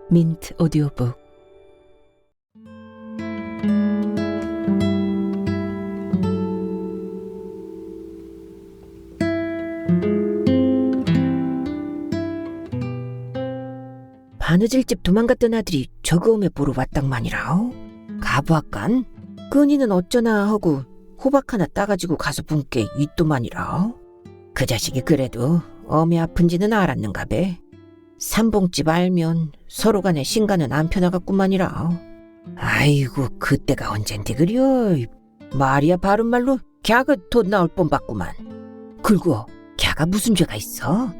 민트 오디오북. 바느질집 도망갔던 아들이 저그음에 보러 왔당만이라오. 가부학간? 끈이는 어쩌나 하고 호박 하나 따가지고 가서 분께 있도만이라오. 그 자식이 그래도 어미 아픈지는 알았는가배. 삼봉집 알면 서로 간에 신가는 안 편하겠구만이라. 아이고 그때가 언젠데 그려. 말이야 바른말로 갸가 돈 나올 뻔봤구만. 그리고 갸가 무슨 죄가 있어?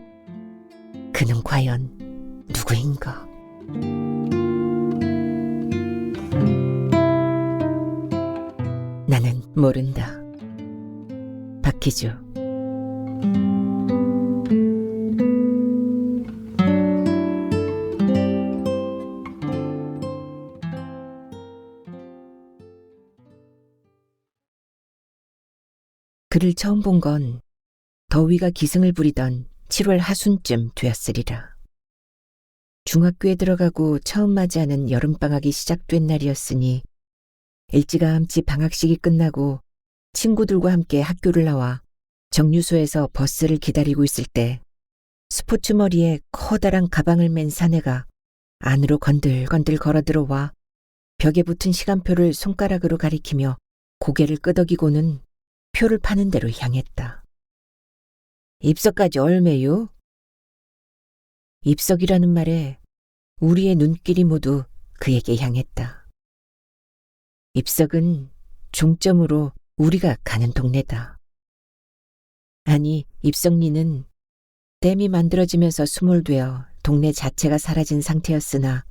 그는 과연 누구인가? 나는 모른다. 박희주. 그를 처음 본 건 더위가 기승을 부리던 7월 하순쯤 되었으리라. 중학교에 들어가고 처음 맞이하는 여름방학이 시작된 날이었으니 일찌감치 방학식이 끝나고 친구들과 함께 학교를 나와 정류소에서 버스를 기다리고 있을 때 스포츠 머리에 커다란 가방을 맨 사내가 안으로 건들건들 걸어 들어와 벽에 붙은 시간표를 손가락으로 가리키며 고개를 끄덕이고는 표를 파는 데로 향했다. 입석까지 얼매요? 입석이라는 말에 우리의 눈길이 모두 그에게 향했다. 입석은 종점으로 우리가 가는 동네다. 아니, 입석리는 댐이 만들어지면서 수몰되어 동네 자체가 사라진 상태였으나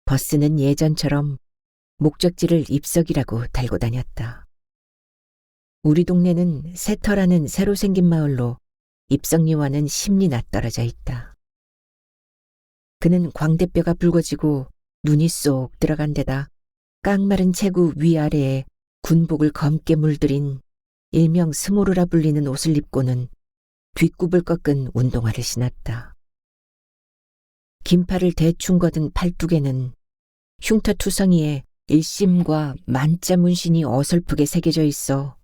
버스는 예전처럼 목적지를 입석이라고 달고 다녔다. 우리 동네는 세터라는 새로 생긴 마을로 입석리와는 10리나 떨어져 있다. 그는 광대뼈가 붉어지고 눈이 쏙 들어간 데다 깡마른 체구 위아래에 군복을 검게 물들인 일명 스모르라 불리는 옷을 입고는 뒷굽을 꺾은 운동화를 신었다. 긴팔을 대충 걷은 팔뚝에는 흉터투성이에 일심과 만자 문신이 어설프게 새겨져 있어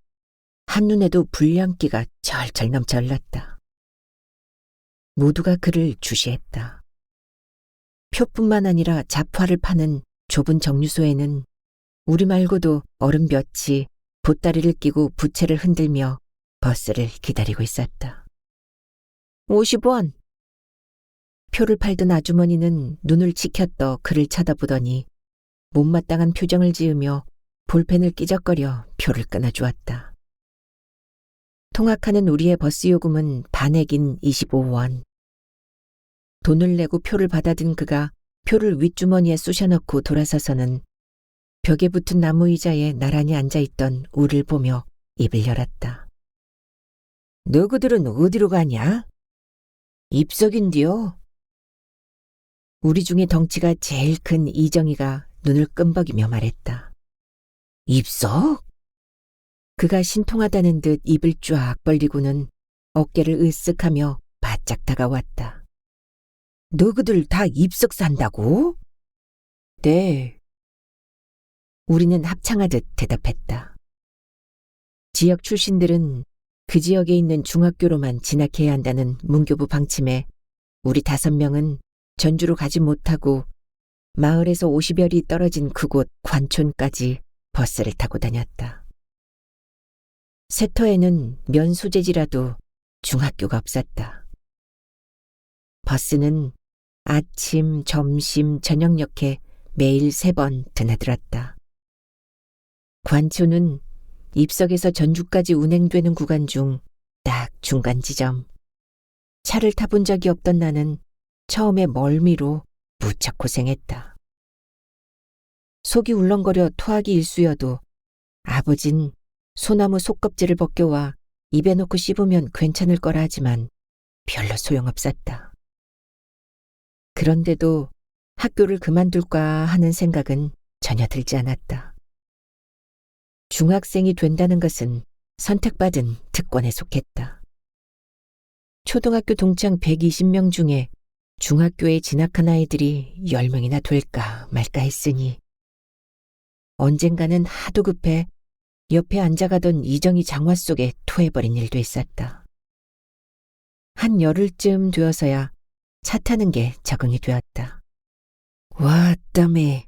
한눈에도 불량기가 절절 넘쳐 흘렀다. 모두가 그를 주시했다. 표뿐만 아니라 잡화를 파는 좁은 정류소에는 우리 말고도 어른 몇이 보따리를 끼고 부채를 흔들며 버스를 기다리고 있었다. 50원! 표를 팔던 아주머니는 눈을 치켜떠 그를 쳐다보더니 못마땅한 표정을 지으며 볼펜을 끼적거려 표를 끊어주었다. 통학하는 우리의 버스 요금은 반액인 25원. 돈을 내고 표를 받아든 그가 표를 윗주머니에 쑤셔넣고 돌아서서는 벽에 붙은 나무 의자에 나란히 앉아있던 우리를 보며 입을 열었다. 너희들은 어디로 가냐? 입석인디요. 우리 중에 덩치가 제일 큰 이정희가 눈을 끔벅이며 말했다. 입석? 그가 신통하다는 듯 입을 쫙 벌리고는 어깨를 으쓱하며 바짝 다가왔다. 너희들 다 입석 산다고? 네. 우리는 합창하듯 대답했다. 지역 출신들은 그 지역에 있는 중학교로만 진학해야 한다는 문교부 방침에 우리 5명은 전주로 가지 못하고 마을에서 50여리 떨어진 그곳 관촌까지 버스를 타고 다녔다. 세터에는 면 소재지라도 중학교가 없었다. 버스는 아침, 점심, 저녁역에 매일 3번 드나들었다. 관초는 입석에서 전주까지 운행되는 구간 중 딱 중간 지점. 차를 타본 적이 없던 나는 처음에 멀미로 무척 고생했다. 속이 울렁거려 토하기 일쑤여도 아버진 소나무 속껍질을 벗겨와 입에 넣고 씹으면 괜찮을 거라 하지만 별로 소용없었다. 그런데도 학교를 그만둘까 하는 생각은 전혀 들지 않았다. 중학생이 된다는 것은 선택받은 특권에 속했다. 초등학교 동창 120명 중에 중학교에 진학한 아이들이 10명이나 될까 말까 했으니 언젠가는 하도 급해 옆에 앉아가던 이정희 장화 속에 토해버린 일도 있었다. 한 열흘쯤 되어서야 차 타는 게 적응이 되었다. 와, 땀에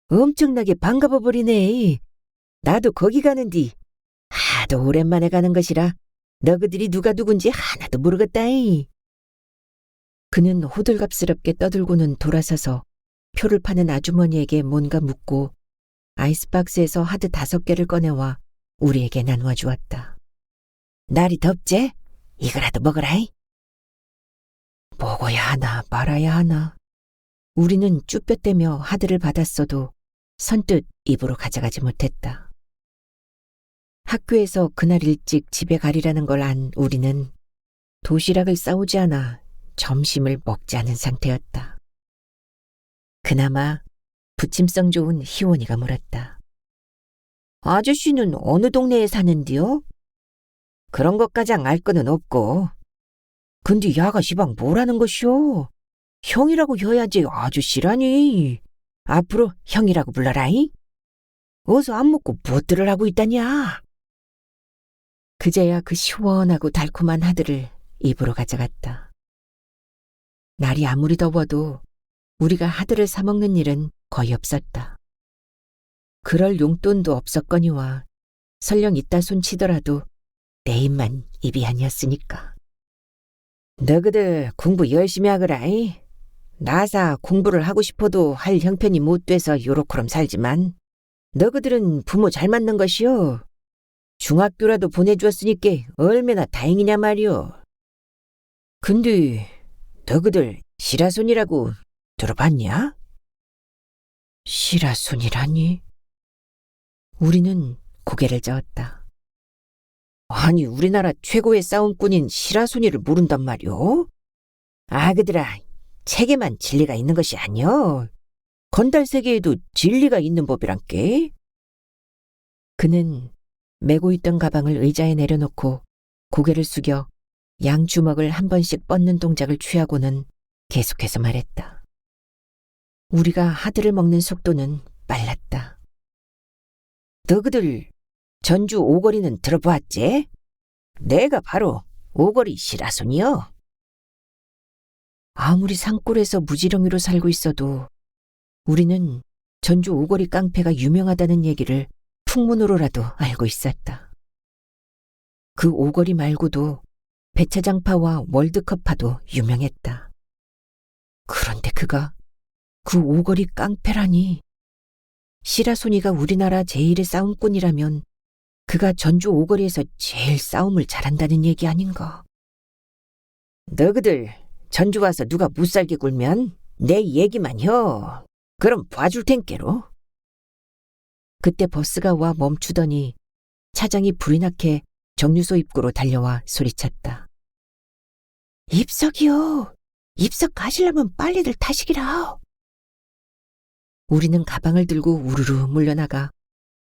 엄청나게 반가워버리네. 나도 거기 가는디. 하도 오랜만에 가는 것이라 너희들이 누가 누군지 하나도 모르겠다이. 그는 호들갑스럽게 떠들고는 돌아서서 표를 파는 아주머니에게 뭔가 묻고 아이스박스에서 하드 5개를 꺼내와 우리에게 나누어 주었다. 날이 덥제? 이거라도 먹어라이. 먹어야 하나 말아야 하나. 우리는 쭈뼛대며 하드를 받았어도 선뜻 입으로 가져가지 못했다. 학교에서 그날 일찍 집에 가리라는 걸 안 우리는 도시락을 싸오지 않아 점심을 먹지 않은 상태였다. 그나마 부침성 좋은 희원이가 물었다. 아저씨는 어느 동네에 사는디요? 그런 것가장 알 거는 없고. 근데 야가 시방 뭐라는 것이오? 형이라고 해야지 아저씨라니. 앞으로 형이라고 불러라이. 어서 안 먹고 무엇들을 하고 있다냐. 그제야 그 시원하고 달콤한 하드를 입으로 가져갔다. 날이 아무리 더워도 우리가 하드를 사 먹는 일은 거의 없었다. 그럴 용돈도 없었거니와 설령 이따 손치더라도 내 입만 입이 아니었으니까. 너희들 공부 열심히 하거라이. 나사 공부를 하고 싶어도 할 형편이 못 돼서 요렇게럼 살지만 너희들은 부모 잘 맞는 것이요. 중학교라도 보내주었으니까 얼마나 다행이냐 말이오. 근데 너희들 시라손이라고 들어봤냐? 시라손이라니? 우리는 고개를 저었다. 아니 우리나라 최고의 싸움꾼인 시라손이를 모른단 말이오? 아그들아, 책에만 진리가 있는 것이 아니오. 건달 세계에도 진리가 있는 법이란께. 그는 메고 있던 가방을 의자에 내려놓고 고개를 숙여 양주먹을 한 번씩 뻗는 동작을 취하고는 계속해서 말했다. 우리가 하드를 먹는 속도는 빨랐다. 너희들 전주 오거리는 들어보았지? 내가 바로 오거리 시라손이여. 아무리 산골에서 무지렁이로 살고 있어도 우리는 전주 오거리 깡패가 유명하다는 얘기를 풍문으로라도 알고 있었다. 그 오거리 말고도 배차장파와 월드컵파도 유명했다. 그런데 그가 그 오거리 깡패라니. 시라손이가 우리나라 제1의 싸움꾼이라면 그가 전주 오거리에서 제일 싸움을 잘한다는 얘기 아닌가. 너희들 전주 와서 누가 못살게 굴면 내 얘기만 혀. 그럼 봐줄 텐께로. 그때 버스가 와 멈추더니 차장이 불이 나게 정류소 입구로 달려와 소리쳤다. 입석이요. 입석 가시려면 빨리들 타시기라. 우리는 가방을 들고 우르르 물러나가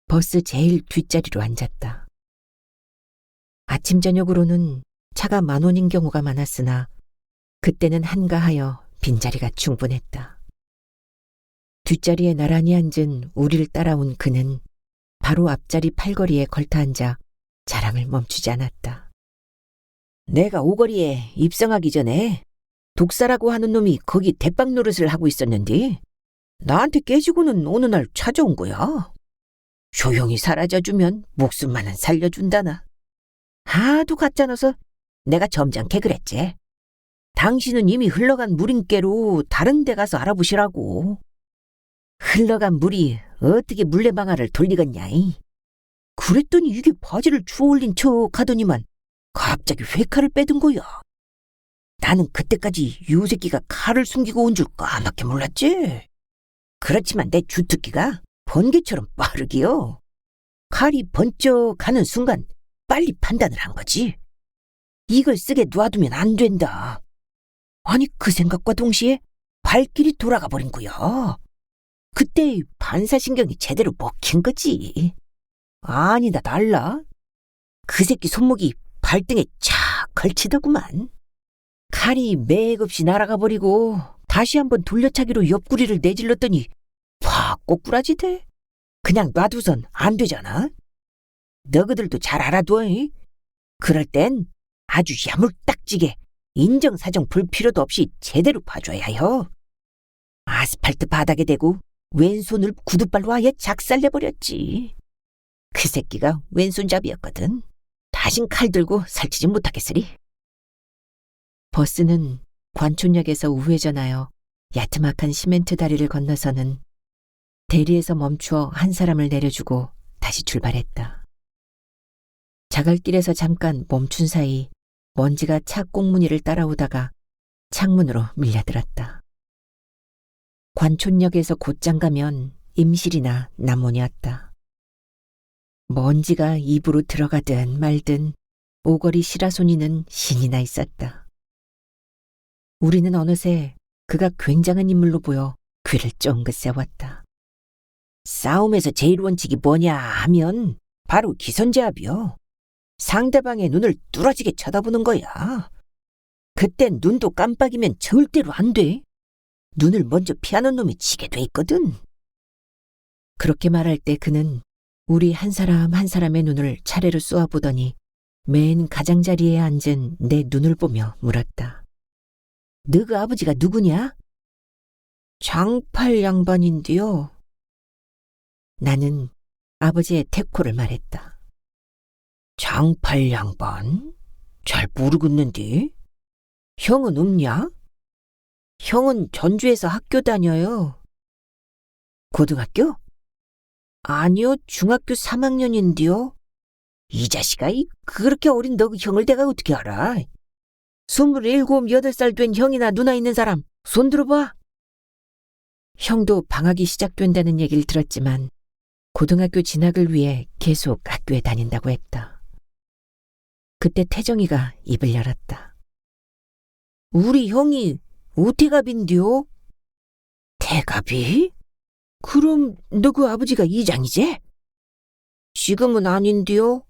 버스 제일 뒷자리로 앉았다. 아침 저녁으로는 차가 10,000원인 경우가 많았으나 그때는 한가하여 빈자리가 충분했다. 뒷자리에 나란히 앉은 우리를 따라온 그는 바로 앞자리 팔걸이에 걸터앉아 자랑을 멈추지 않았다. 내가 오거리에 입성하기 전에 독사라고 하는 놈이 거기 대빵 노릇을 하고 있었는데 나한테 깨지고는 어느 날 찾아온 거야. 조용히 사라져주면 목숨만은 살려준다나. 하도 가짜놔서 내가 점잖게 그랬지. 당신은 이미 흘러간 물인께로 다른 데 가서 알아보시라고. 흘러간 물이 어떻게 물레방아를 돌리겠냐이. 그랬더니 이게 바지를 주워올린 척 하더니만 갑자기 회칼을 빼든 거야. 나는 그때까지 요 새끼가 칼을 숨기고 온 줄 까맣게 몰랐지. 그렇지만 내 주특기가 번개처럼 빠르기요. 칼이 번쩍 가는 순간 빨리 판단을 한 거지. 이걸 쓰게 놔두면 안 된다. 아니 그 생각과 동시에 발길이 돌아가 버린 거야. 그때 반사신경이 제대로 먹힌 거지. 아니다 달라. 그 새끼 손목이 발등에 착 걸치더구만. 칼이 맥없이 날아가 버리고 다시 한번 돌려차기로 옆구리를 내질렀더니 확 꼬꾸라지대. 그냥 놔두선 안 되잖아. 너희들도 잘 알아둬. 그럴 땐 아주 야물딱지게 인정사정 볼 필요도 없이 제대로 봐줘야 해요. 아스팔트 바닥에 대고 왼손을 구두발로 아예 작살내버렸지. 그 새끼가 왼손잡이였거든. 다신 칼 들고 살치지 못하겠으리. 버스는 관촌역에서 우회전하여 야트막한 시멘트 다리를 건너서는 대리에서 멈추어 한 사람을 내려주고 다시 출발했다. 자갈길에서 잠깐 멈춘 사이 먼지가 차 꽁무니를 따라오다가 창문으로 밀려들었다. 관촌역에서 곧장 가면 임실이나 남원이었다. 먼지가 입으로 들어가든 말든 오거리 시라소니는 신이 나 있었다. 우리는 어느새 그가 굉장한 인물로 보여 귀를 쫑긋 세웠다. 싸움에서 제일 원칙이 뭐냐 하면 바로 기선제압이요. 상대방의 눈을 뚫어지게 쳐다보는 거야. 그땐 눈도 깜빡이면 절대로 안 돼. 눈을 먼저 피하는 놈이 지게 돼 있거든. 그렇게 말할 때 그는 우리 한 사람 한 사람의 눈을 차례로 쏘아보더니 맨 가장자리에 앉은 내 눈을 보며 물었다. 너그 아버지가 누구냐? 장팔 양반인데요. 나는 아버지의 태코를 말했다. 장팔 양반? 잘 모르겠는데. 형은 없냐? 형은 전주에서 학교 다녀요. 고등학교? 아니요, 중학교 3학년인데요. 이 자식아, 그렇게 어린 너 형을 내가 어떻게 알아? 27, 8살 된 형이나 누나 있는 사람 손 들어봐. 형도 방학이 시작된다는 얘기를 들었지만 고등학교 진학을 위해 계속 학교에 다닌다고 했다. 그때 태정이가 입을 열었다. 우리 형이 오태갑인데요? 태갑이? 그럼 너 그 아버지가 이장이지? 지금은 아닌데요?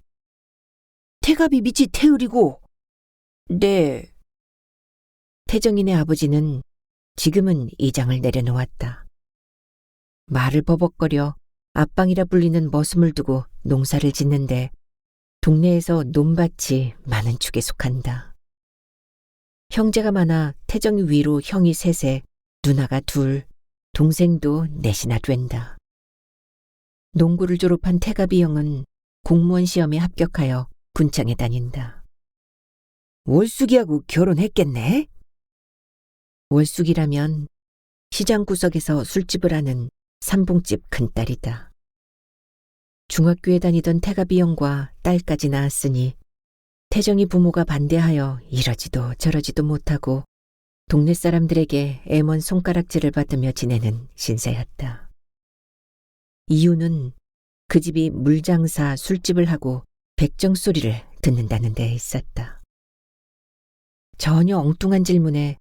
태갑이 밑이 태을이고. 네. 태정이네 아버지는 지금은 이장을 내려놓았다. 말을 버벅거려 앞방이라 불리는 머슴을 두고 농사를 짓는데 동네에서 논밭이 많은 축에 속한다. 형제가 많아 태정이 위로 형이 셋에 누나가 둘, 동생도 넷이나 된다. 농고를 졸업한 태갑이 형은 공무원 시험에 합격하여 군청에 다닌다. 월숙이하고 결혼했겠네? 월숙이라면 시장 구석에서 술집을 하는 삼봉집 큰딸이다. 중학교에 다니던 태갑이 형과 딸까지 낳았으니 태정이 부모가 반대하여 이러지도 저러지도 못하고 동네 사람들에게 애먼 손가락질을 받으며 지내는 신세였다. 이유는 그 집이 물장사 술집을 하고 백정소리를 듣는다는 데 있었다. 전혀 엉뚱한 질문에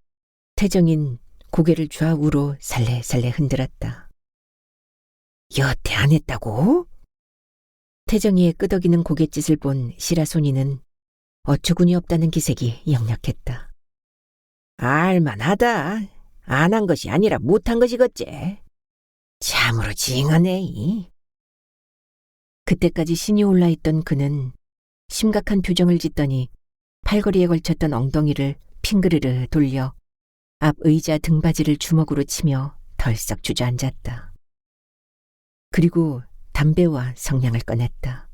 태정인 고개를 좌우로 살래살래 흔들었다. 여태 안 했다고? 태정이의 끄덕이는 고갯짓을 본 시라소니는 어처구니 없다는 기색이 역력했다. 알만하다. 안 한 것이 아니라 못한 것이겠제. 참으로 징하네. 그때까지 신이 올라있던 그는 심각한 표정을 짓더니 팔걸이에 걸쳤던 엉덩이를 핑그르르 돌려 앞 의자 등받이를 주먹으로 치며 덜썩 주저앉았다. 그리고 담배와 성냥을 꺼냈다.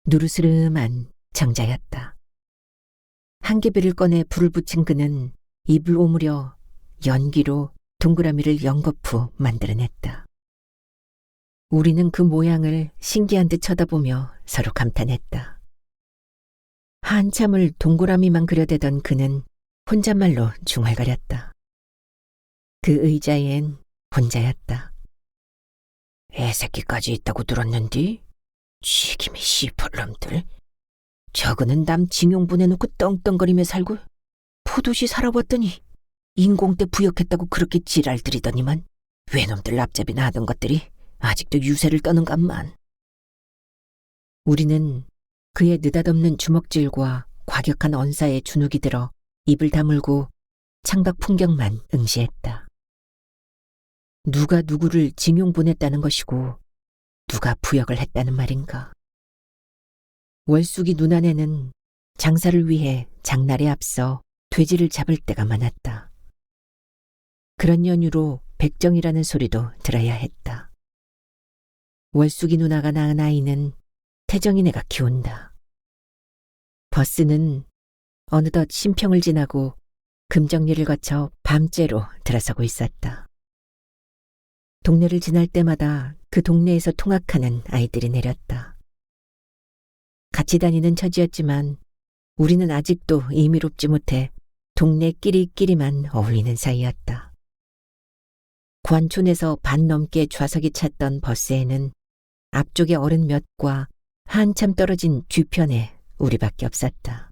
누르스름한 정자였다. 한개비를 꺼내 불을 붙인 그는 입을 오므려 연기로 동그라미를 연거푸 만들어냈다. 우리는 그 모양을 신기한 듯 쳐다보며 서로 감탄했다. 한참을 동그라미만 그려대던 그는 혼잣말로 중얼거렸다. 그 의자엔 혼자였다. 애새끼까지 있다고 들었는디? 지김이 씨벌놈들. 저거는 남 징용 보내놓고 떵떵거리며 살고 포도시 살아봤더니 인공때 부역했다고 그렇게 지랄들이더니만 외놈들 앞잡이나 하던 것들이 아직도 유세를 떠는감만. 우리는 그의 느닷없는 주먹질과 과격한 언사에 주눅이 들어 입을 다물고 창밖 풍경만 응시했다. 누가 누구를 징용 보냈다는 것이고 누가 부역을 했다는 말인가. 월숙이 눈안에는 장사를 위해 장날에 앞서 돼지를 잡을 때가 많았다. 그런 연유로 백정이라는 소리도 들어야 했다. 월숙이 누나가 낳은 아이는 태정이네가 키운다. 버스는 어느덧 신평을 지나고 금정리를 거쳐 밤째로 들어서고 있었다. 동네를 지날 때마다 그 동네에서 통학하는 아이들이 내렸다. 같이 다니는 처지였지만 우리는 아직도 임의롭지 못해 동네 끼리끼리만 어울리는 사이였다. 관촌에서 반 넘게 좌석이 찼던 버스에는 앞쪽에 어른 몇과 한참 떨어진 뒤편에 우리밖에 없었다.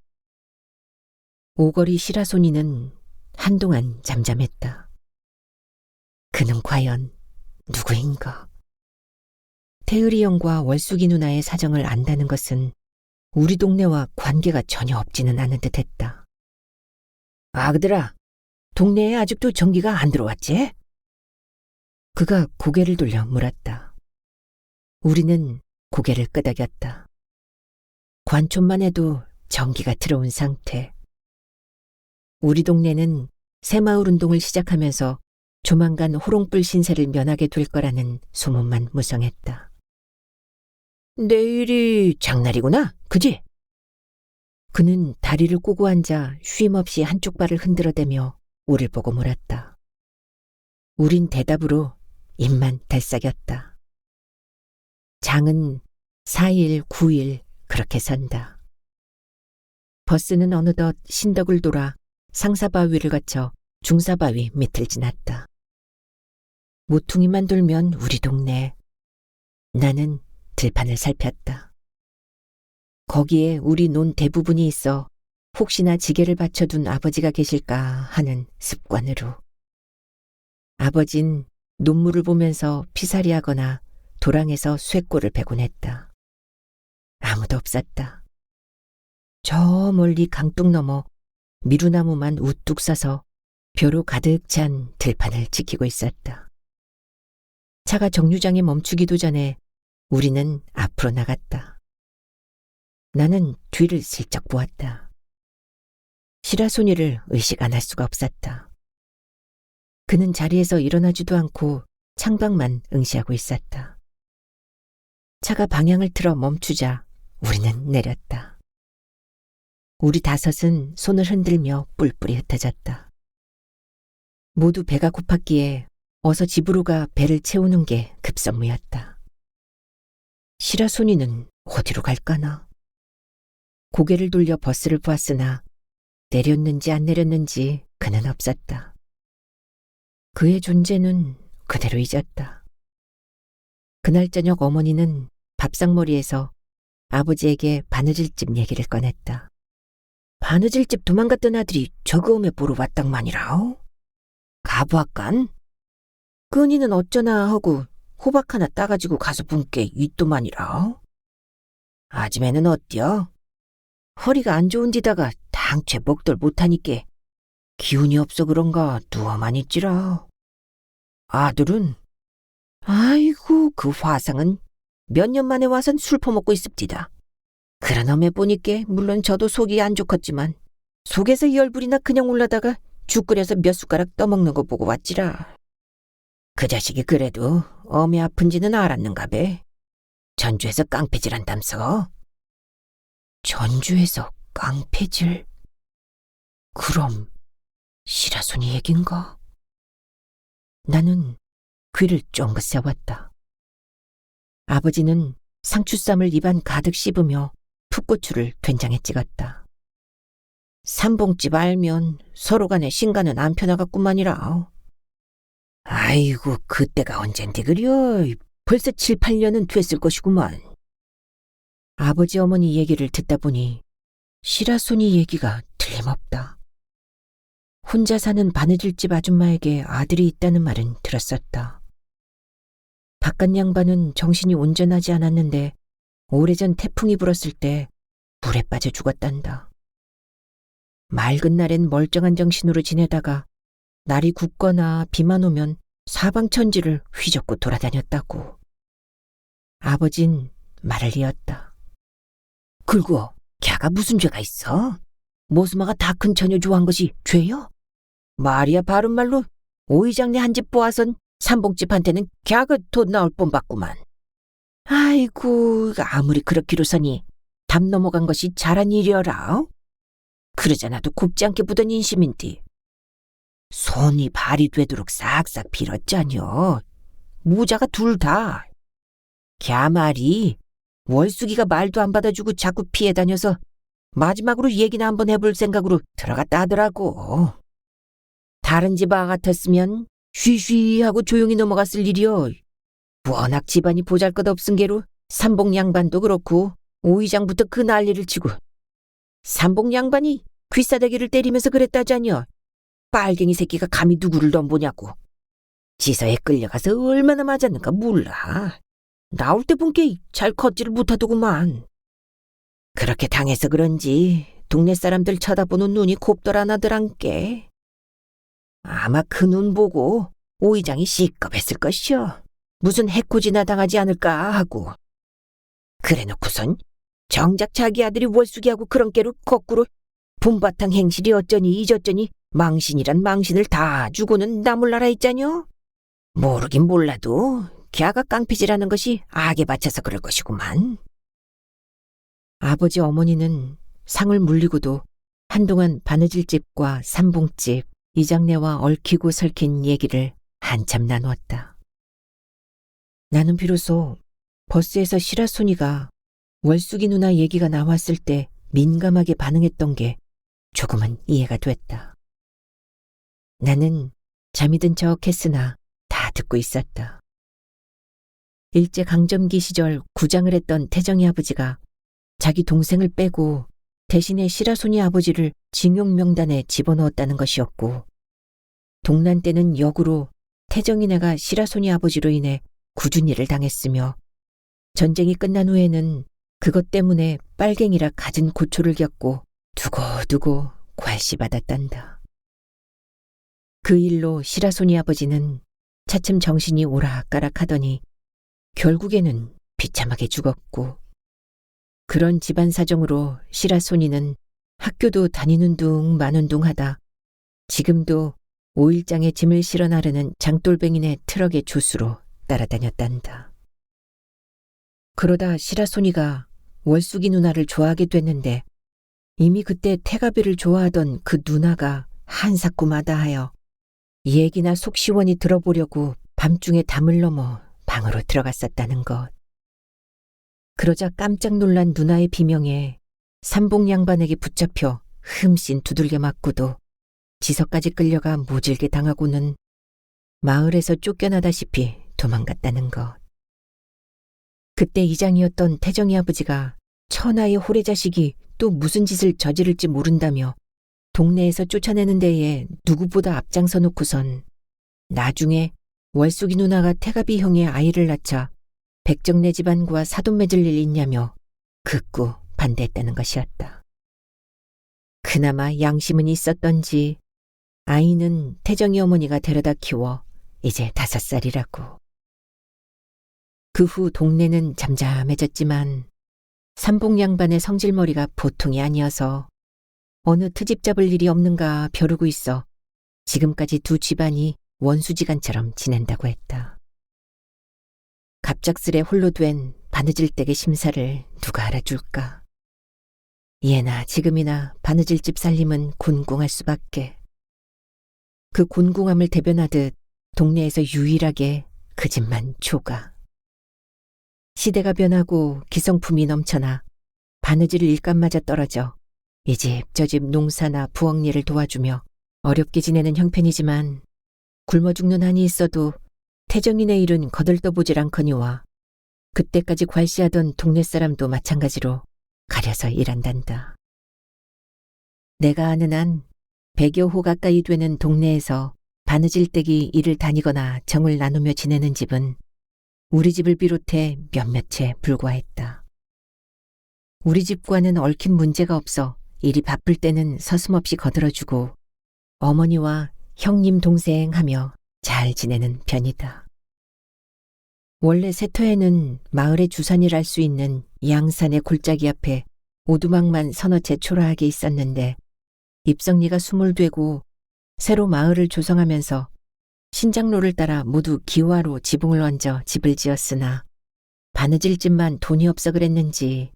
오거리 시라소니는 한동안 잠잠했다. 그는 과연 누구인가? 태을이 형과 월숙이 누나의 사정을 안다는 것은 우리 동네와 관계가 전혀 없지는 않은 듯했다. 아그들아, 동네에 아직도 전기가 안 들어왔지? 그가 고개를 돌려 물었다. 우리는 고개를 끄덕였다. 관촌만 해도 전기가 들어온 상태. 우리 동네는 새마을 운동을 시작하면서 조만간 호롱불 신세를 면하게 될 거라는 소문만 무성했다. 내일이 장날이구나, 그지? 그는 다리를 꼬고 앉아 쉼없이 한쪽 발을 흔들어대며 우릴 보고 물었다. 우린 대답으로 입만 달싹였다. 장은 4일, 9일 그렇게 선다. 버스는 어느덧 신덕을 돌아 상사바위를 거쳐 중사바위 밑을 지났다. 모퉁이만 돌면 우리 동네. 나는 들판을 살폈다. 거기에 우리 논 대부분이 있어 혹시나 지게를 받쳐둔 아버지가 계실까 하는 습관으로. 아버진 논물을 보면서 피살이하거나 도랑에서 쇠골을 베곤 했다. 아무도 없었다. 저 멀리 강둑 너머 미루나무만 우뚝 서서 벼로 가득 찬 들판을 지키고 있었다. 차가 정류장에 멈추기도 전에 우리는 앞으로 나갔다. 나는 뒤를 슬쩍 보았다. 시라소니를 의식 안 할 수가 없었다. 그는 자리에서 일어나지도 않고 창밖만 응시하고 있었다. 차가 방향을 틀어 멈추자 우리는 내렸다. 우리 다섯은 손을 흔들며 뿔뿔이 흩어졌다. 모두 배가 고팠기에 어서 집으로 가 배를 채우는 게 급선무였다. 시라소니는 어디로 갈까나? 고개를 돌려 버스를 보았으나 내렸는지 안 내렸는지 그는 없었다. 그의 존재는 그대로 잊었다. 그날 저녁 어머니는 밥상머리에서 아버지에게 바느질집 얘기를 꺼냈다. 바느질집 도망갔던 아들이 저거음에 보러 왔당만이라오. 가보았간? 끈이는 어쩌나 하고 호박 하나 따가지고 가서 분께 있도만이라오. 아줌매는 어때요? 허리가 안 좋은 데다가 당최 먹돌 못하니께 기운이 없어 그런가 누워만 있지라. 아들은? 아이고 그 화상은 몇 년 만에 와선 술 퍼먹고 있습디다. 그런 험에 보니께 물론 저도 속이 안 좋겠지만 속에서 열불이나 그냥 올라다가 죽 끓여서 몇 숟가락 떠먹는 거 보고 왔지라. 그 자식이 그래도 어미 아픈지는 알았는가배. 전주에서 깡패질한담서. 전주에서 깡패질? 그럼 시라소니 얘긴가? 나는 귀를 쫑긋 세웠다. 아버지는 상추쌈을 입안 가득 씹으며 풋고추를 된장에 찍었다. 삼봉집 알면 서로 간에 신가는 안 편하겠구만이라. 아이고 그때가 언젠데 그려. 벌써 7, 8년은 됐을 것이구만. 아버지 어머니 얘기를 듣다 보니 시라소니 얘기가 틀림없다. 혼자 사는 바느질집 아줌마에게 아들이 있다는 말은 들었었다. 바깥 양반은 정신이 온전하지 않았는데 오래전 태풍이 불었을 때 물에 빠져 죽었단다. 맑은 날엔 멀쩡한 정신으로 지내다가 날이 굳거나 비만 오면 사방천지를 휘젓고 돌아다녔다고. 아버진 말을 이었다. 그리고 걔가 무슨 죄가 있어? 모스마가 다 큰 처녀 좋아한 것이 죄요? 말이야 바른 말로 오이장네 한 집 보아선 삼봉집한테는 걔가 돈 나올 뻔봤구만. 아이고 아무리 그렇기로서니 담 넘어간 것이 잘한 일이어라. 그러잖아도 곱지 않게 부던 인심인디. 손이 발이 되도록 싹싹 빌었잖여. 무자가 둘 다. 걔 말이 월숙이가 말도 안 받아주고 자꾸 피해 다녀서 마지막으로 얘기나 한번 해볼 생각으로 들어갔다 하더라고. 다른 집 아 같았으면 쉬쉬하고 조용히 넘어갔을 일이여. 워낙 집안이 보잘것없은 게로 삼봉 양반도 그렇고 오이장부터 그 난리를 치고 삼봉 양반이 귀싸대기를 때리면서 그랬다자녀. 빨갱이 새끼가 감히 누구를 넘보냐고. 지서에 끌려가서 얼마나 맞았는가 몰라. 나올 때 본 게 잘 걷지를 못하더구만. 그렇게 당해서 그런지 동네 사람들 쳐다보는 눈이 곱돌 안 하더란께. 아마 그 눈 보고 오이장이 시겁했을 것이여. 무슨 해코지나 당하지 않을까 하고. 그래놓고선 정작 자기 아들이 월숙이하고 그런 게로 거꾸로 봄바탕 행실이 어쩌니 이저쩌니 망신이란 망신을 다 주고는 남을 나라 있자뇨. 모르긴 몰라도 걔가 깡패질하는 것이 악에 바쳐서 그럴 것이구만. 아버지 어머니는 상을 물리고도 한동안 바느질집과 삼봉집, 이장네와 얽히고 설킨 얘기를 한참 나누었다. 나는 비로소 버스에서 시라소니가 월숙이 누나 얘기가 나왔을 때 민감하게 반응했던 게 조금은 이해가 됐다. 나는 잠이 든 척 했으나 다 듣고 있었다. 일제강점기 시절 구장을 했던 태정이 아버지가 자기 동생을 빼고 대신에 시라소니 아버지를 징용명단에 집어넣었다는 것이었고, 동란 때는 역으로 태정이네가 시라소니 아버지로 인해 굳은 일을 당했으며 전쟁이 끝난 후에는 그것 때문에 빨갱이라 갖은 고초를 겪고 두고두고 괄시받았단다. 그 일로 시라소니 아버지는 차츰 정신이 오락가락하더니 결국에는 비참하게 죽었고, 그런 집안 사정으로 시라소니는 학교도 다니는 둥 마는 둥 하다 지금도 5일장에 짐을 실어 나르는 장돌뱅이네 트럭의 조수로 따라다녔단다. 그러다 시라소니가 월숙이 누나를 좋아하게 됐는데 이미 그때 태가비를 좋아하던 그 누나가 한사코마다 하여 얘기나 속 시원히 들어보려고 밤중에 담을 넘어 방으로 들어갔었다는 것. 그러자 깜짝 놀란 누나의 비명에 삼봉 양반에게 붙잡혀 흠씬 두들겨 맞고도 지서까지 끌려가 모질게 당하고는 마을에서 쫓겨나다시피 도망갔다는 것. 그때 이장이었던 태정이 아버지가 천하의 호래자식이 또 무슨 짓을 저지를지 모른다며 동네에서 쫓아내는 데에 누구보다 앞장서 놓고선 나중에 월숙이 누나가 태가비 형의 아이를 낳자 백정네 집안과 사돈 맺을 일 있냐며 극구 반대했다는 것이었다. 그나마 양심은 있었던지 아이는 태정이 어머니가 데려다 키워 이제 5살이라고. 그 후 동네는 잠잠해졌지만 삼봉 양반의 성질머리가 보통이 아니어서 어느 트집 잡을 일이 없는가 벼르고 있어 지금까지 두 집안이 원수지간처럼 지낸다고 했다. 갑작스레 홀로 된 바느질댁의 심사를 누가 알아줄까. 예나 지금이나 바느질집 살림은 곤궁할 수밖에. 그 곤궁함을 대변하듯 동네에서 유일하게 그 집만 조가. 시대가 변하고 기성품이 넘쳐나 바느질 일감마저 떨어져 이 집 저 집 농사나 부엌 일을 도와주며 어렵게 지내는 형편이지만 굶어 죽는 한이 있어도 태정이네 일은 거들떠보질 않거니와 그때까지 괄시하던 동네 사람도 마찬가지로 가려서 일한단다. 내가 아는 한 100여 호 가까이 되는 동네에서 바느질댁이 일을 다니거나 정을 나누며 지내는 집은 우리 집을 비롯해 몇몇에 불과했다. 우리 집과는 얽힌 문제가 없어 일이 바쁠 때는 서슴없이 거들어주고 어머니와 형님 동생 하며 잘 지내는 편이다. 원래 세터에는 마을의 주산이랄 수 있는 양산의 골짜기 앞에 오두막만 서너 채 초라하게 있었는데 입성리가 수몰되고 새로 마을을 조성하면서 신장로를 따라 모두 기와로 지붕을 얹어 집을 지었으나 바느질 집만 돈이 없어 그랬는지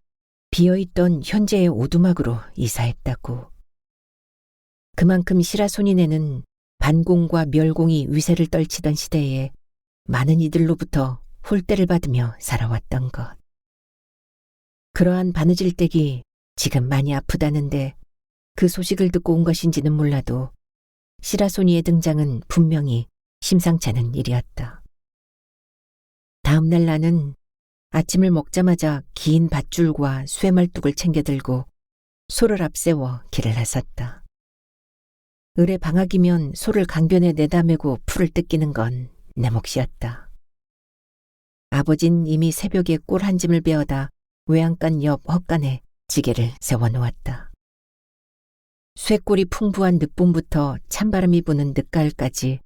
비어있던 현재의 오두막으로 이사했다고. 그만큼 시라소니네는 반공과 멸공이 위세를 떨치던 시대에 많은 이들로부터 홀대를 받으며 살아왔던 것. 그러한 바느질댁이 지금 많이 아프다는데 그 소식을 듣고 온 것인지는 몰라도 시라소니의 등장은 분명히 심상찮은 일이었다. 다음날 나는 아침을 먹자마자 긴 밧줄과 쇠말뚝을 챙겨들고 소를 앞세워 길을 나섰다. 을의 방학이면 소를 강변에 내다 메고 풀을 뜯기는 건 내 몫이었다. 아버진 이미 새벽에 꿀 한 짐을 베어다 외양간 옆 헛간에 지게를 세워놓았다. 쇠꿀이 풍부한 늦봄부터 찬바람이 부는 늦가을까지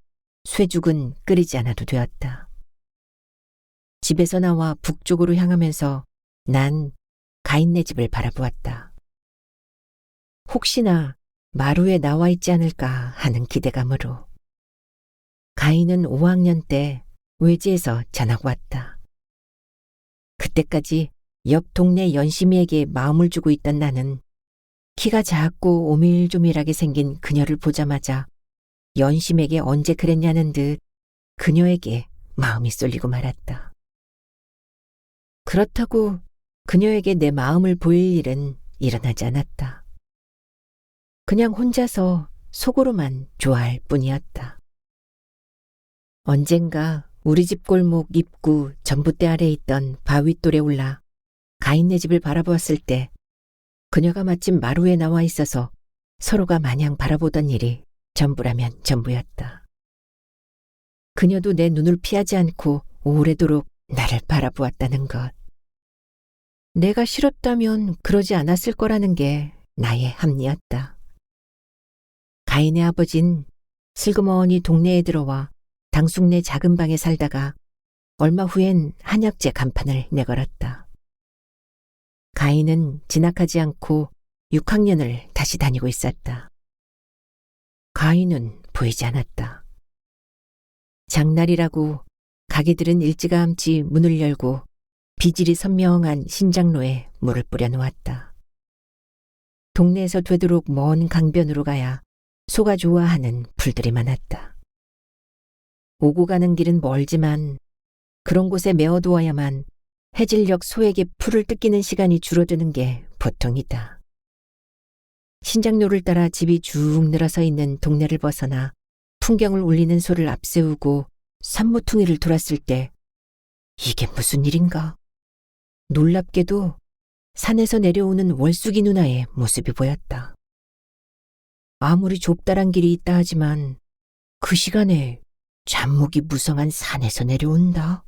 쇠죽은 끓이지 않아도 되었다. 집에서 나와 북쪽으로 향하면서 난 가인네 집을 바라보았다. 혹시나 마루에 나와 있지 않을까 하는 기대감으로. 가인은 5학년 때 외지에서 전학 왔다. 그때까지 옆 동네 연심이에게 마음을 주고 있던 나는 키가 작고 오밀조밀하게 생긴 그녀를 보자마자 연심에게 언제 그랬냐는 듯 그녀에게 마음이 쏠리고 말았다. 그렇다고 그녀에게 내 마음을 보일 일은 일어나지 않았다. 그냥 혼자서 속으로만 좋아할 뿐이었다. 언젠가 우리 집 골목 입구 전봇대 아래 있던 바윗돌에 올라 가인네 집을 바라보았을 때 그녀가 마침 마루에 나와 있어서 서로가 마냥 바라보던 일이 전부라면 전부였다. 그녀도 내 눈을 피하지 않고 오래도록 나를 바라보았다는 것. 내가 싫었다면 그러지 않았을 거라는 게 나의 합리였다. 가인의 아버진 슬그머니 동네에 들어와 당숙네 작은 방에 살다가 얼마 후엔 한약재 간판을 내걸었다. 가인은 진학하지 않고 6학년을 다시 다니고 있었다. 가인은 보이지 않았다. 장날이라고 가게들은 일찌감치 문을 열고 비질이 선명한 신장로에 물을 뿌려 놓았다. 동네에서 되도록 먼 강변으로 가야 소가 좋아하는 풀들이 많았다. 오고 가는 길은 멀지만 그런 곳에 메어두어야만 해질녘 소에게 풀을 뜯기는 시간이 줄어드는 게 보통이다. 신장로를 따라 집이 쭉 늘어서 있는 동네를 벗어나 풍경을 울리는 소를 앞세우고 산모퉁이를 돌았을 때 이게 무슨 일인가? 놀랍게도 산에서 내려오는 월숙이 누나의 모습이 보였다. 아무리 좁다란 길이 있다 하지만 그 시간에 잡목이 무성한 산에서 내려온다.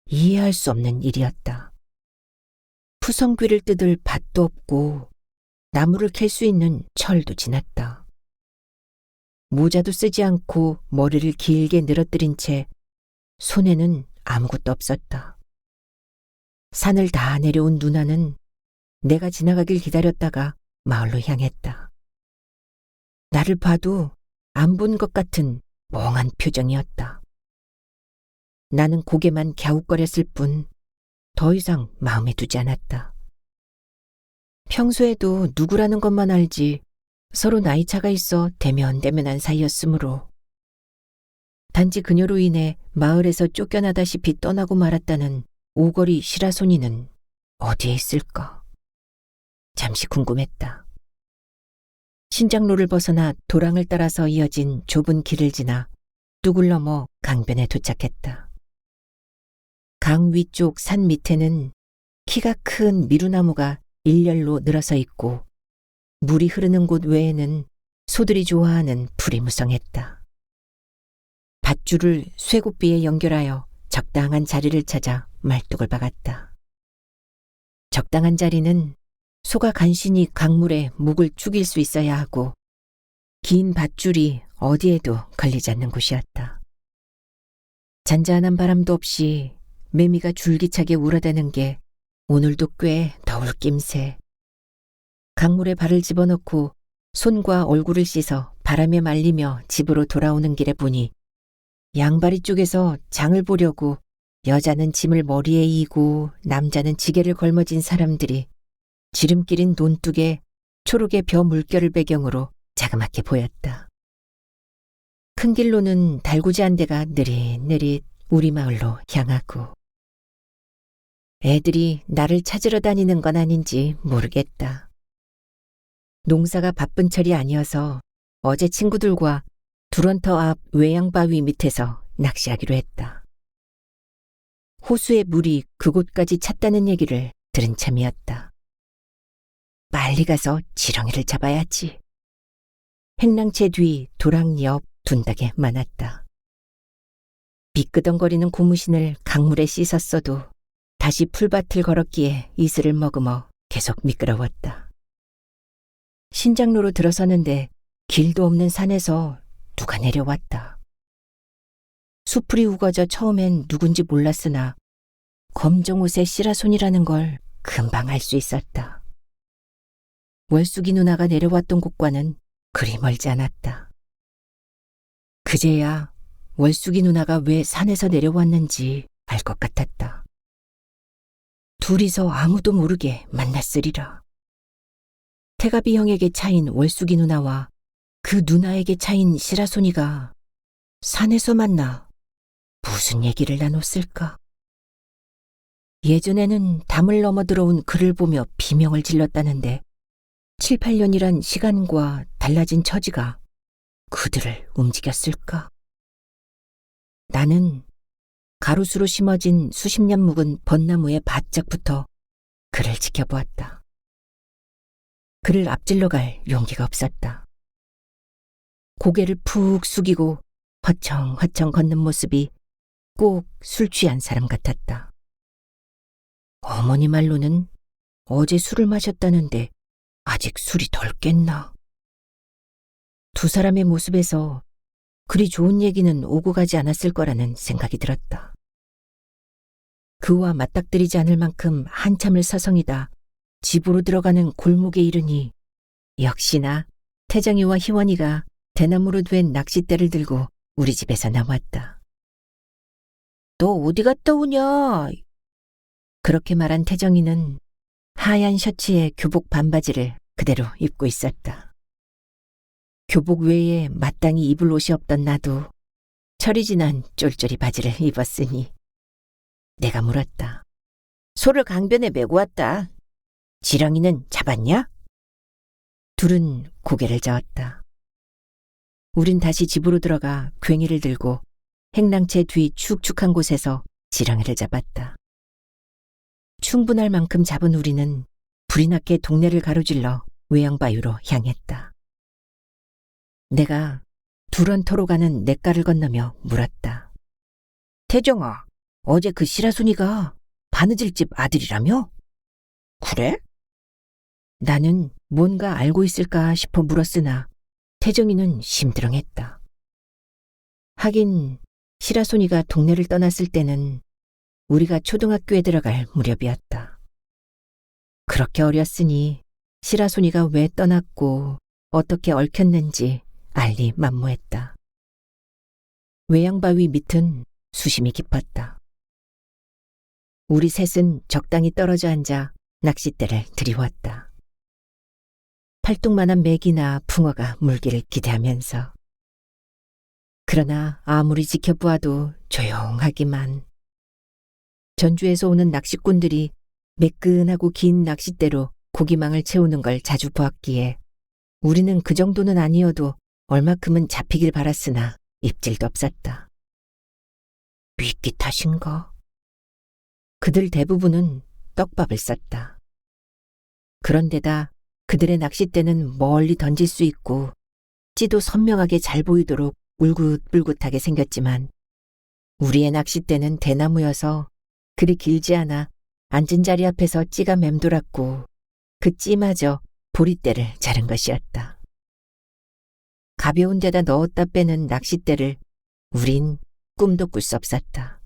이해할 수 없는 일이었다. 푸성귀를 뜯을 밭도 없고 나무를 캘 수 있는 철도 지났다. 모자도 쓰지 않고 머리를 길게 늘어뜨린 채 손에는 아무것도 없었다. 산을 다 내려온 누나는 내가 지나가길 기다렸다가 마을로 향했다. 나를 봐도 안 본 것 같은 멍한 표정이었다. 나는 고개만 갸웃거렸을 뿐 더 이상 마음에 두지 않았다. 평소에도 누구라는 것만 알지 서로 나이차가 있어 대면대면한 사이였으므로 단지 그녀로 인해 마을에서 쫓겨나다시피 떠나고 말았다는 오거리 시라소니는 어디에 있을까? 잠시 궁금했다. 신장로를 벗어나 도랑을 따라서 이어진 좁은 길을 지나 뚝을 넘어 강변에 도착했다. 강 위쪽 산 밑에는 키가 큰 미루나무가 일렬로 늘어서 있고 물이 흐르는 곳 외에는 소들이 좋아하는 풀이 무성했다. 밧줄을 쇠고비에 연결하여 적당한 자리를 찾아 말뚝을 박았다. 적당한 자리는 소가 간신히 강물에 목을 죽일 수 있어야 하고 긴 밧줄이 어디에도 걸리지 않는 곳이었다. 잔잔한 바람도 없이 매미가 줄기차게 울어대는 게 오늘도 꽤 더울 낌새. 강물에 발을 집어넣고 손과 얼굴을 씻어 바람에 말리며 집으로 돌아오는 길에 보니 양바리 쪽에서 장을 보려고 여자는 짐을 머리에 이고 남자는 지게를 걸머쥔 사람들이 지름길인 논둑에 초록의 벼 물결을 배경으로 자그맣게 보였다. 큰 길로는 달구지 한 대가 느릿느릿 우리 마을로 향하고 애들이 나를 찾으러 다니는 건 아닌지 모르겠다. 농사가 바쁜 철이 아니어서 어제 친구들과 두런터 앞 외양바위 밑에서 낚시하기로 했다. 호수의 물이 그곳까지 찼다는 얘기를 들은 참이었다. 빨리 가서 지렁이를 잡아야지. 행랑채 뒤 도랑 옆 둔닭에 많았다. 미끄덩거리는 고무신을 강물에 씻었어도 다시 풀밭을 걸었기에 이슬을 머금어 계속 미끄러웠다. 신장로로 들어서는데 길도 없는 산에서 누가 내려왔다. 수풀이 우거져 처음엔 누군지 몰랐으나 검정옷의 시라손이라는 걸 금방 알 수 있었다. 월숙이 누나가 내려왔던 곳과는 그리 멀지 않았다. 그제야 월숙이 누나가 왜 산에서 내려왔는지 알 것 같았다. 둘이서 아무도 모르게 만났으리라. 태갑이 형에게 차인 월숙이 누나와 그 누나에게 차인 시라손이가 산에서 만나 무슨 얘기를 나눴을까? 예전에는 담을 넘어 들어온 그를 보며 비명을 질렀다는데 7, 8년이란 시간과 달라진 처지가 그들을 움직였을까? 나는 가로수로 심어진 수십 년 묵은 벚나무에 바짝 붙어 그를 지켜보았다. 그를 앞질러 갈 용기가 없었다. 고개를 푹 숙이고 허청허청 걷는 모습이 꼭 술 취한 사람 같았다. 어머니 말로는 어제 술을 마셨다는데 아직 술이 덜 깼나? 두 사람의 모습에서 그리 좋은 얘기는 오고 가지 않았을 거라는 생각이 들었다. 그와 맞닥뜨리지 않을 만큼 한참을 서성이다 집으로 들어가는 골목에 이르니 역시나 태정이와 희원이가 대나무로 된 낚싯대를 들고 우리 집에서 나왔다. 너 어디 갔다 오냐? 그렇게 말한 태정이는 하얀 셔츠에 교복 반바지를 그대로 입고 있었다. 교복 외에 마땅히 입을 옷이 없던 나도 철이 지난 쫄쫄이 바지를 입었으니 내가 물었다. 소를 강변에 메고 왔다. 지렁이는 잡았냐? 둘은 고개를 저었다. 우린 다시 집으로 들어가 괭이를 들고 행랑채 뒤 축축한 곳에서 지렁이를 잡았다. 충분할 만큼 잡은 우리는 불이 나게 동네를 가로질러 외양바위로 향했다. 내가 두런터로 가는 냇가를 건너며 물었다. 태정아, 어제 그 시라순이가 바느질집 아들이라며? 그래? 나는 뭔가 알고 있을까 싶어 물었으나 태정이는 심드렁했다. 하긴 시라손이가 동네를 떠났을 때는 우리가 초등학교에 들어갈 무렵이었다. 그렇게 어렸으니 시라손이가 왜 떠났고 어떻게 얽혔는지 알리 만무했다. 외양바위 밑은 수심이 깊었다. 우리 셋은 적당히 떨어져 앉아 낚싯대를 들이왔다. 팔뚝만한 메기나 붕어가 물기를 기대하면서. 그러나 아무리 지켜보아도 조용하기만. 전주에서 오는 낚시꾼들이 매끈하고 긴 낚싯대로 고기망을 채우는 걸 자주 보았기에 우리는 그 정도는 아니어도 얼마큼은 잡히길 바랐으나 입질도 없었다. 미끼 탓인가? 그들 대부분은 떡밥을 썼다. 그런데다 그들의 낚싯대는 멀리 던질 수 있고 찌도 선명하게 잘 보이도록 울긋불긋하게 생겼지만 우리의 낚싯대는 대나무여서 그리 길지 않아 앉은 자리 앞에서 찌가 맴돌았고 그 찌마저 보릿대를 자른 것이었다. 가벼운 데다 넣었다 빼는 낚싯대를 우린 꿈도 꿀 수 없었다.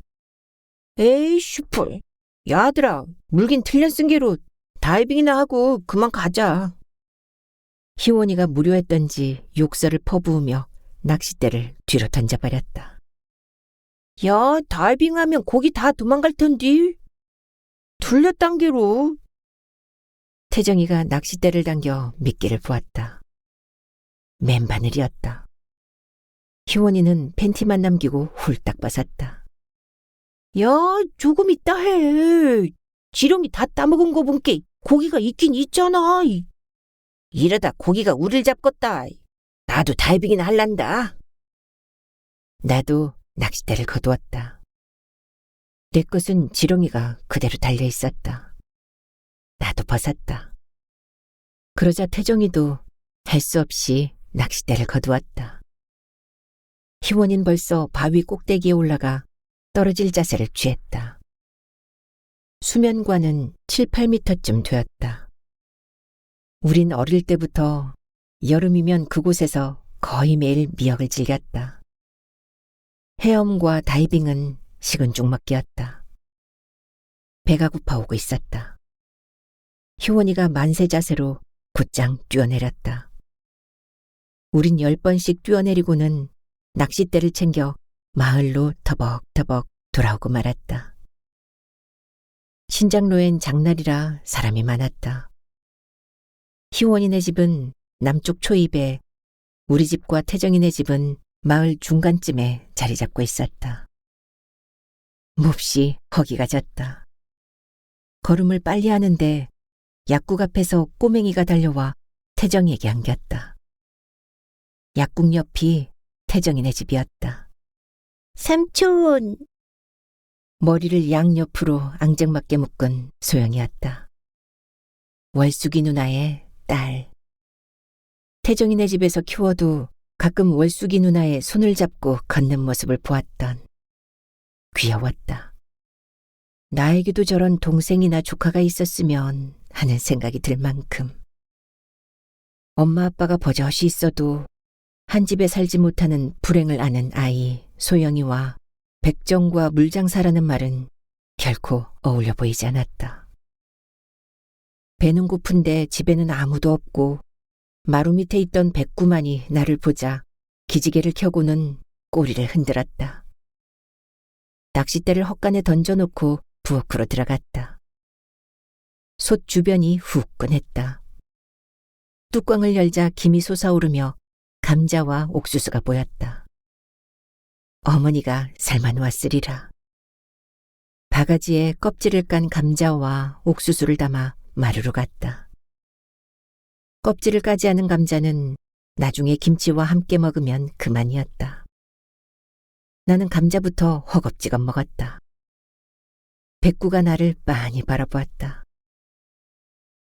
에이 슈플, 야들아 물긴 틀린 쓴게로 다이빙이나 하고 그만 가자. 희원이가 무료했던지 욕설을 퍼부으며 낚싯대를 뒤로 던져버렸다. 야, 다이빙하면 고기 다 도망갈 텐디. 둘렸단 게로. 태정이가 낚싯대를 당겨 미끼를 부었다. 맨바늘이었다. 희원이는 팬티만 남기고 훌딱 벗었다. 야, 조금 있다 해. 지렁이 다 따먹은 거 본게 고기가 있긴 있잖아. 이러다 고기가 우릴 잡겄다. 나도 다이빙이나 할란다. 나도 낚싯대를 거두었다. 내 것은 지렁이가 그대로 달려있었다. 나도 벗었다. 그러자 태정이도 할 수 없이 낚싯대를 거두었다. 희원인 벌써 바위 꼭대기에 올라가 떨어질 자세를 취했다. 수면과는 7, 8미터쯤 되었다. 우린 어릴 때부터 여름이면 그곳에서 거의 매일 미역을 즐겼다. 헤엄과 다이빙은 식은 죽 먹기였다. 배가 고파오고 있었다. 희원이가 만세 자세로 곧장 뛰어내렸다. 우린 10번씩 뛰어내리고는 낚싯대를 챙겨 마을로 터벅터벅 돌아오고 말았다. 신장로엔 장날이라 사람이 많았다. 희원이네 집은 남쪽 초입에, 우리 집과 태정이네 집은 마을 중간쯤에 자리 잡고 있었다. 몹시 허기가 졌다. 걸음을 빨리 하는데 약국 앞에서 꼬맹이가 달려와 태정이에게 안겼다. 약국 옆이 태정이네 집이었다. 삼촌! 머리를 양옆으로 앙증맞게 묶은 소영이었다. 월숙이 누나의 딸. 태정이네 집에서 키워도 가끔 월숙이 누나의 손을 잡고 걷는 모습을 보았던. 귀여웠다. 나에게도 저런 동생이나 조카가 있었으면 하는 생각이 들 만큼. 엄마 아빠가 버젓이 있어도 한 집에 살지 못하는 불행을 아는 아이 소영이와 백정과 물장사라는 말은 결코 어울려 보이지 않았다. 배는 고픈데 집에는 아무도 없고 마루 밑에 있던 백구만이 나를 보자 기지개를 켜고는 꼬리를 흔들었다. 낚싯대를 헛간에 던져놓고 부엌으로 들어갔다. 솥 주변이 후끈했다. 뚜껑을 열자 김이 솟아오르며 감자와 옥수수가 보였다. 어머니가 삶아놓았으리라. 바가지에 껍질을 깐 감자와 옥수수를 담아 마루로 갔다. 껍질을 까지 않은 감자는 나중에 김치와 함께 먹으면 그만이었다. 나는 감자부터 허겁지겁 먹었다. 백구가 나를 빤히 바라보았다.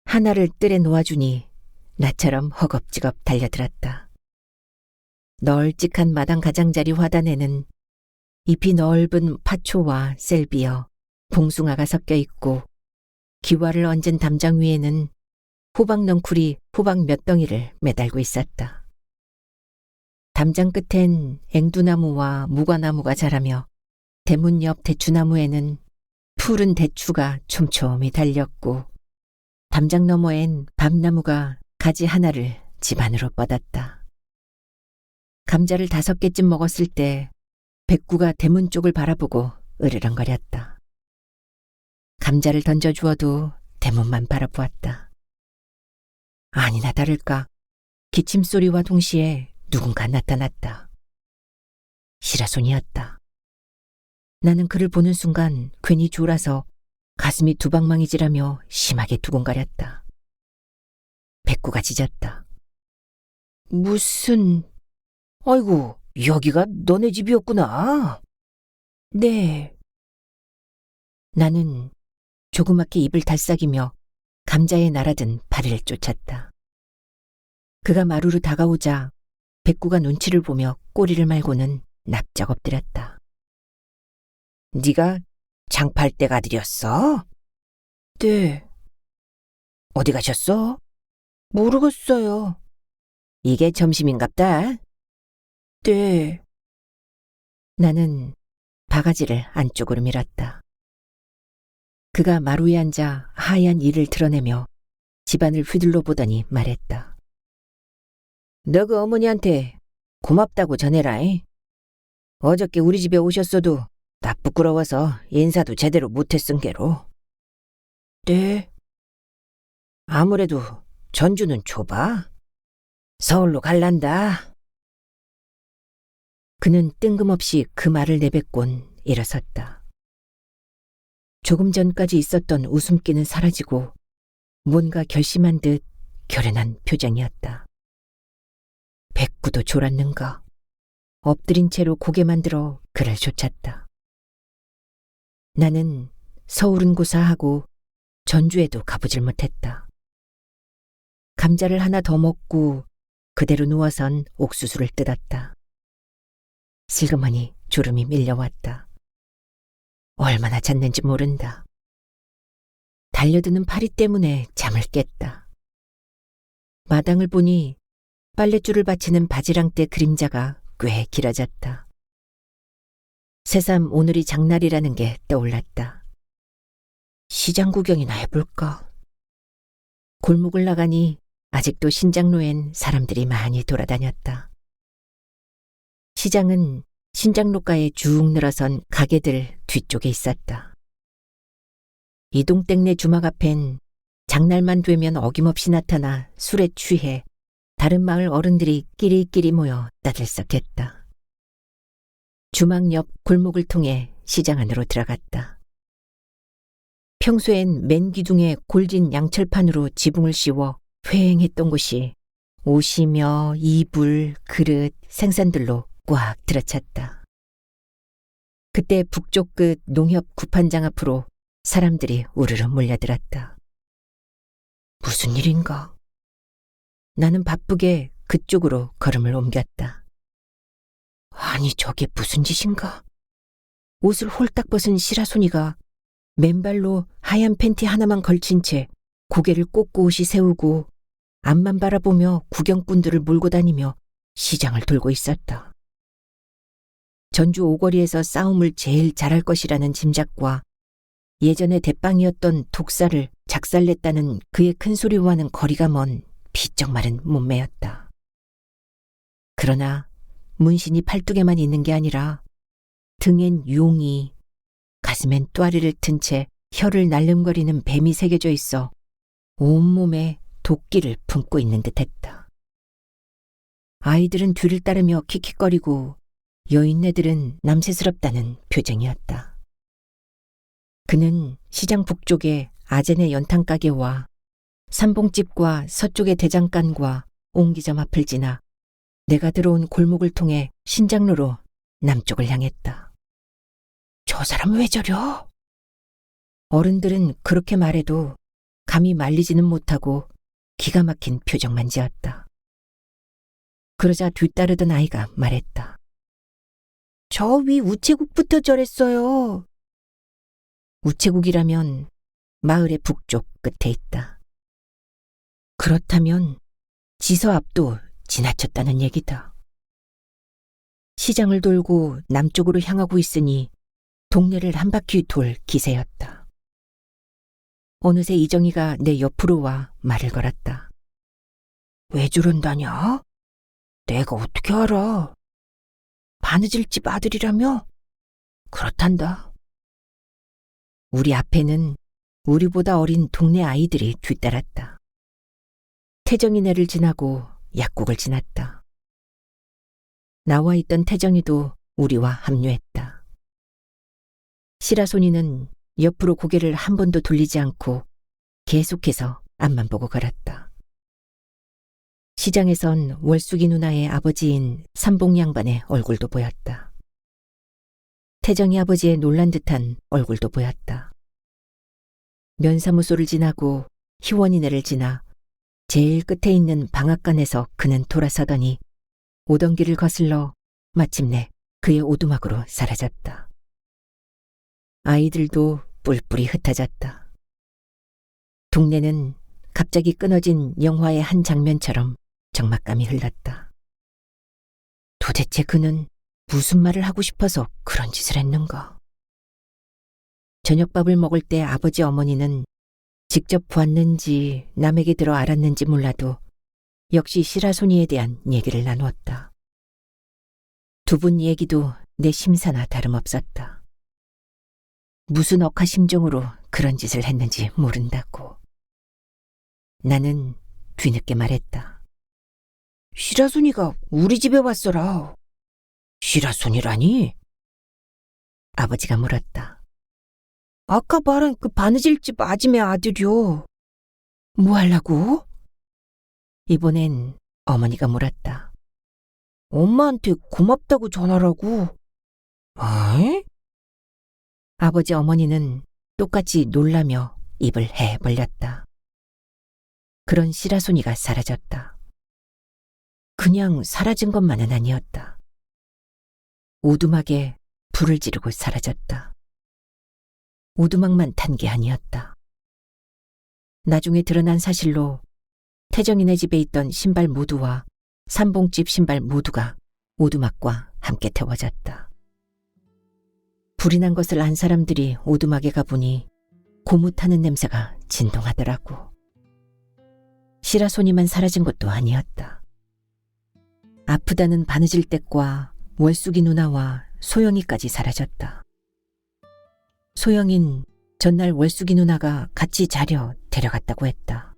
하나를 뜰에 놓아주니 나처럼 허겁지겁 달려들었다. 널찍한 마당 가장자리 화단에는 잎이 넓은 파초와 셀비어, 봉숭아가 섞여 있고 기와를 얹은 담장 위에는 호박 넝쿨이 호박 몇 덩이를 매달고 있었다. 담장 끝엔 앵두나무와 무화나무가 자라며 대문 옆 대추나무에는 푸른 대추가 촘촘히 달렸고 담장 너머엔 밤나무가 가지 하나를 집 안으로 뻗었다. 감자를 5개쯤 먹었을 때 백구가 대문 쪽을 바라보고 으르렁거렸다. 감자를 던져주어도 대문만 바라보았다. 아니나 다를까 기침소리와 동시에 누군가 나타났다. 시라손이었다. 나는 그를 보는 순간 괜히 졸아서 가슴이 두방망이질하며 심하게 두근거렸다. 백구가 짖었다. 무슨... 아이고, 여기가 너네 집이었구나. 네. 나는 조그맣게 입을 달싹이며 감자에 날아든 파리를 쫓았다. 그가 마루로 다가오자 백구가 눈치를 보며 꼬리를 말고는 납작 엎드렸다. 네가 장팔댁 아들이었어? 네. 어디 가셨어? 모르겠어요. 이게 점심인갑다. 네. 나는 바가지를 안쪽으로 밀었다. 그가 마루에 앉아 하얀 이를 드러내며 집안을 휘둘러 보더니 말했다. 너 그 어머니한테 고맙다고 전해라잉. 어저께 우리 집에 오셨어도 나 부끄러워서 인사도 제대로 못했은 게로. 네. 아무래도 전주는 좁아. 서울로 갈란다. 그는 뜬금없이 그 말을 내뱉곤 일어섰다. 조금 전까지 있었던 웃음기는 사라지고 뭔가 결심한 듯 결연한 표정이었다. 백구도 졸았는가. 엎드린 채로 고개만 들어 그를 쫓았다. 나는 서울은 고사하고 전주에도 가보질 못했다. 감자를 하나 더 먹고 그대로 누워선 옥수수를 뜯었다. 슬그머니 졸음이 밀려왔다. 얼마나 잤는지 모른다. 달려드는 파리 때문에 잠을 깼다. 마당을 보니 빨랫줄을 받치는 바지랑떼 그림자가 꽤 길어졌다. 새삼 오늘이 장날이라는 게 떠올랐다. 시장 구경이나 해볼까? 골목을 나가니 아직도 신장로엔 사람들이 많이 돌아다녔다. 시장은 신장로가에 쭉 늘어선 가게들 뒤쪽에 있었다. 이동땡네 주막 앞엔 장날만 되면 어김없이 나타나 술에 취해 다른 마을 어른들이 끼리끼리 모여 따들썩했다. 주막 옆 골목을 통해 시장 안으로 들어갔다. 평소엔 맨 기둥에 골진 양철판으로 지붕을 씌워 휑했던 곳이 옷이며 이불, 그릇, 생선들로 꽉 들어찼다. 그때 북쪽 끝 농협 구판장 앞으로 사람들이 우르르 몰려들었다. 무슨 일인가? 나는 바쁘게 그쪽으로 걸음을 옮겼다. 아니 저게 무슨 짓인가? 옷을 홀딱 벗은 시라소니가 맨발로 하얀 팬티 하나만 걸친 채 고개를 꼿꼿이 세우고 앞만 바라보며 구경꾼들을 몰고 다니며 시장을 돌고 있었다. 전주 오거리에서 싸움을 제일 잘할 것이라는 짐작과 예전에 대빵이었던 독사를 작살냈다는 그의 큰 소리와는 거리가 먼 비쩍 마른 몸매였다. 그러나 문신이 팔뚝에만 있는 게 아니라 등엔 용이, 가슴엔 또아리를 튼 채 혀를 날름거리는 뱀이 새겨져 있어 온몸에 도끼를 품고 있는 듯했다. 아이들은 뒤를 따르며 킥킥거리고 여인네들은 남새스럽다는 표정이었다. 그는 시장 북쪽에 아제네 연탄가게와 삼봉집과 서쪽의 대장간과 옹기점 앞을 지나 내가 들어온 골목을 통해 신장로로 남쪽을 향했다. 저 사람 왜 저려? 어른들은 그렇게 말해도 감히 말리지는 못하고 기가 막힌 표정만 지었다. 그러자 뒤따르던 아이가 말했다. 저 위 우체국부터 저랬어요. 우체국이라면 마을의 북쪽 끝에 있다. 그렇다면 지서 앞도 지나쳤다는 얘기다. 시장을 돌고 남쪽으로 향하고 있으니 동네를 한 바퀴 돌 기세였다. 어느새 이정희가 내 옆으로 와 말을 걸었다. 왜 저런다냐? 내가 어떻게 알아? 바느질집 아들이라며? 그렇단다. 우리 앞에는 우리보다 어린 동네 아이들이 뒤따랐다. 태정이네를 지나고 약국을 지났다. 나와 있던 태정이도 우리와 합류했다. 시라소니는 옆으로 고개를 한 번도 돌리지 않고 계속해서 앞만 보고 걸었다. 시장에선 월숙이 누나의 아버지인 삼봉 양반의 얼굴도 보였다. 태정이 아버지의 놀란 듯한 얼굴도 보였다. 면사무소를 지나고 희원이네를 지나 제일 끝에 있는 방앗간에서 그는 돌아서더니 오던 길을 거슬러 마침내 그의 오두막으로 사라졌다. 아이들도 뿔뿔이 흩어졌다. 동네는 갑자기 끊어진 영화의 한 장면처럼 적막감이 흘렀다. 도대체 그는 무슨 말을 하고 싶어서 그런 짓을 했는가? 저녁밥을 먹을 때 아버지 어머니는 직접 보았는지 남에게 들어 알았는지 몰라도 역시 시라소니에 대한 얘기를 나누었다. 두 분 얘기도 내 심사나 다름없었다. 무슨 억하심정으로 그런 짓을 했는지 모른다고. 나는 뒤늦게 말했다. 시라소니가 우리 집에 왔어라. 시라소니라니? 아버지가 물었다. 아까 말한 그 바느질집 아줌의 아들이요. 뭐 하려고? 이번엔 어머니가 물었다. 엄마한테 고맙다고 전하라고. 아이? 아버지 어머니는 똑같이 놀라며 입을 해 벌렸다. 그런 시라소니가 사라졌다. 그냥 사라진 것만은 아니었다. 오두막에 불을 지르고 사라졌다. 오두막만 탄 게 아니었다. 나중에 드러난 사실로 태정이네 집에 있던 신발 모두와 삼봉집 신발 모두가 오두막과 함께 태워졌다. 불이 난 것을 안 사람들이 오두막에 가보니 고무 타는 냄새가 진동하더라고. 시라소니만 사라진 것도 아니었다. 아프다는 바느질댁과 월숙이 누나와 소영이까지 사라졌다. 소영인 전날 월숙이 누나가 같이 자려 데려갔다고 했다.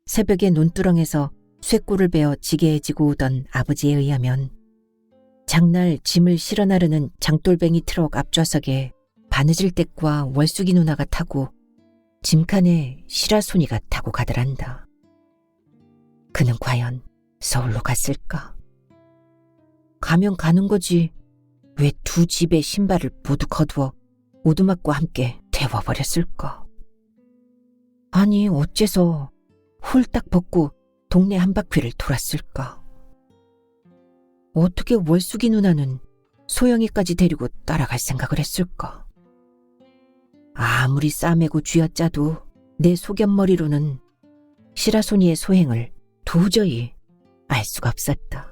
새벽에 논두렁에서 쇠꼬를 베어 지게에 지고 오던 아버지에 의하면 장날 짐을 실어 나르는 장돌뱅이 트럭 앞좌석에 바느질댁과 월숙이 누나가 타고 짐칸에 시라소니가 타고 가더란다. 그는 과연 서울로 갔을까? 가면 가는 거지 왜 두 집의 신발을 모두 거두어 오두막과 함께 태워버렸을까? 아니 어째서 홀딱 벗고 동네 한 바퀴를 돌았을까? 어떻게 월숙이 누나는 소영이까지 데리고 따라갈 생각을 했을까? 아무리 싸매고 쥐어짜도 내 소견머리로는 시라소니의 소행을 도저히 알 수가 없었다.